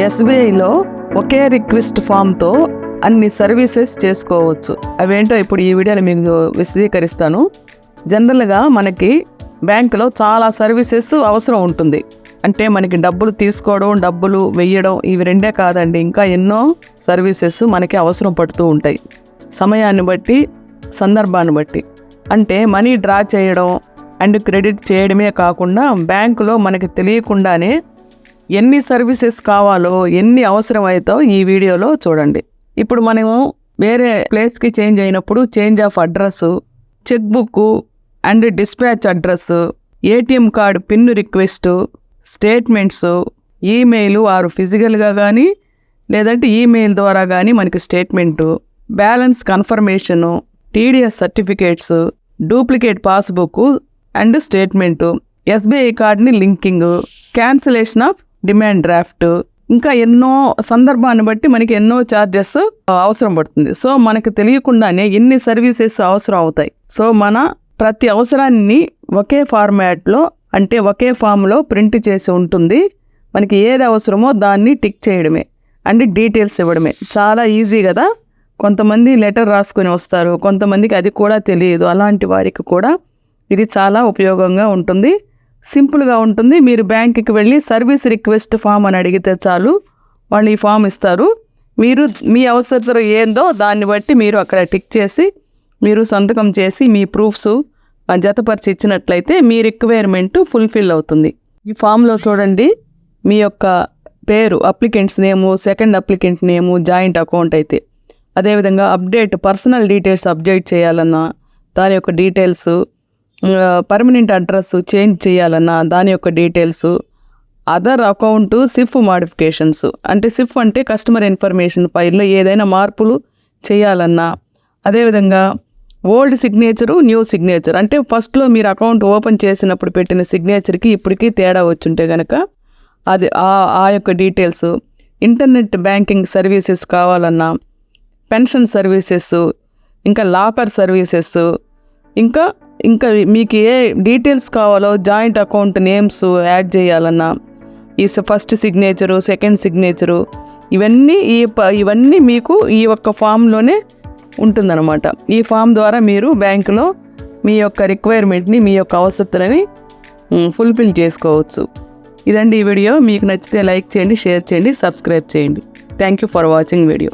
ఎస్బీఐలో ఒకే request ఫామ్తో అన్ని services చేసుకోవచ్చు. అవేంటో ఇప్పుడు ఈ వీడియోలో మీకు విశదీకరిస్తాను. జనరల్గా మనకి బ్యాంకులో చాలా సర్వీసెస్ అవసరం ఉంటుంది. అంటే మనకి డబ్బులు తీసుకోవడం, డబ్బులు వెయ్యడం, ఇవి రెండే కాదండి, ఇంకా ఎన్నో సర్వీసెస్ మనకి అవసరం పడుతూ ఉంటాయి. సమయాన్ని బట్టి, సందర్భాన్ని బట్టి. అంటే మనీ డ్రా చేయడం అండ్ క్రెడిట్ చేయడమే కాకుండా బ్యాంకులో మనకి తెలియకుండానే ఎన్ని సర్వీసెస్ కావాలో, ఎన్ని అవసరం అవుతాయో ఈ వీడియోలో చూడండి. ఇప్పుడు మనము వేరే ప్లేస్కి చేంజ్ అయినప్పుడు change of address, cheque book and dispatch address, ATM card pin request, statements, email ఆరు ఫిజికల్గా కానీ లేదంటే ఈమెయిల్ ద్వారా కానీ మనకి statement, balance confirmation, TDS certificates, duplicate passbook and statement, SBI కార్డుని linking, cancellation of demand draft, ఇంకా ఎన్నో సందర్భాన్ని బట్టి మనకి ఎన్నో ఛార్జెస్ అవసరం పడుతుంది. సో మనకు తెలియకుండానే ఎన్ని సర్వీసెస్ అవసరం అవుతాయి. సో మన ప్రతి అవసరాన్ని ఒకే ఫార్మాట్లో, అంటే ఒకే ఫామ్లో ప్రింట్ చేసి ఉంటుంది. మనకి ఏది అవసరమో దాన్ని టిక్ చేయడమే అంటే డీటెయిల్స్ ఇవ్వడమే. చాలా ఈజీ కదా. కొంతమంది లెటర్ రాసుకొని వస్తారు, కొంతమందికి అది కూడా తెలియదు. అలాంటి వారికి కూడా ఇది చాలా ఉపయోగంగా ఉంటుంది, సింపుల్గా ఉంటుంది. మీరు బ్యాంకుకి వెళ్ళి సర్వీస్ రిక్వెస్ట్ ఫామ్ అని అడిగితే చాలు, వాళ్ళు ఈ ఫామ్ ఇస్తారు. మీరు మీ అవసరం ఏందో దాన్ని బట్టి మీరు అక్కడ టిక్ చేసి మీరు సంతకం చేసి మీ ప్రూఫ్స్ జతపరిచి ఇచ్చినట్లయితే మీ రిక్వైర్మెంట్ ఫుల్ఫిల్ అవుతుంది. ఈ ఫామ్లో చూడండి, మీ యొక్క పేరు, applicants name, second applicant name, joint account అయితే, అదేవిధంగా అప్డేట్ పర్సనల్ డీటెయిల్స్ అప్డేట్ చేయాలన్నా దాని యొక్క డీటెయిల్స్, పర్మనెంట్ అడ్రస్ చేంజ్ చేయాలన్నా దాని యొక్క డీటెయిల్స్, అదర్ అకౌంట్ సిఫ్ మాడిఫికేషన్స్, అంటే సిఫ్ అంటే కస్టమర్ ఇన్ఫర్మేషన్ ఫైల్లో ఏదైనా మార్పులు చేయాలన్నా, అదేవిధంగా ఓల్డ్ సిగ్నేచరు, న్యూ సిగ్నేచర్, అంటే ఫస్ట్లో మీరు అకౌంట్ ఓపెన్ చేసినప్పుడు పెట్టిన సిగ్నేచర్కి ఇప్పటికీ తేడా వచ్చుంటే కనుక అది ఆ యొక్క డీటెయిల్స్, ఇంటర్నెట్ బ్యాంకింగ్ సర్వీసెస్ కావాలన్నా, పెన్షన్ సర్వీసెస్, ఇంకా లాకర్ సర్వీసెస్, ఇంకా మీకు ఏ డీటెయిల్స్ కావాలో, జాయింట్ అకౌంట్ నేమ్స్ యాడ్ చేయాలన్నా, ఈ ఫస్ట్ సిగ్నేచరు, సెకండ్ సిగ్నేచరు, ఇవన్నీ మీకు ఈ ఒక్క ఫామ్లోనే ఉంటుందన్నమాట. ఈ ఫామ్ ద్వారా మీరు బ్యాంకులో మీ యొక్క రిక్వైర్మెంట్ని, మీ యొక్క అవసరాలని ఫుల్ఫిల్ చేసుకోవచ్చు. ఇదండి ఈ వీడియో. మీకు నచ్చితే లైక్ చేయండి, షేర్ చేయండి, సబ్స్క్రైబ్ చేయండి. Thank you for watching video.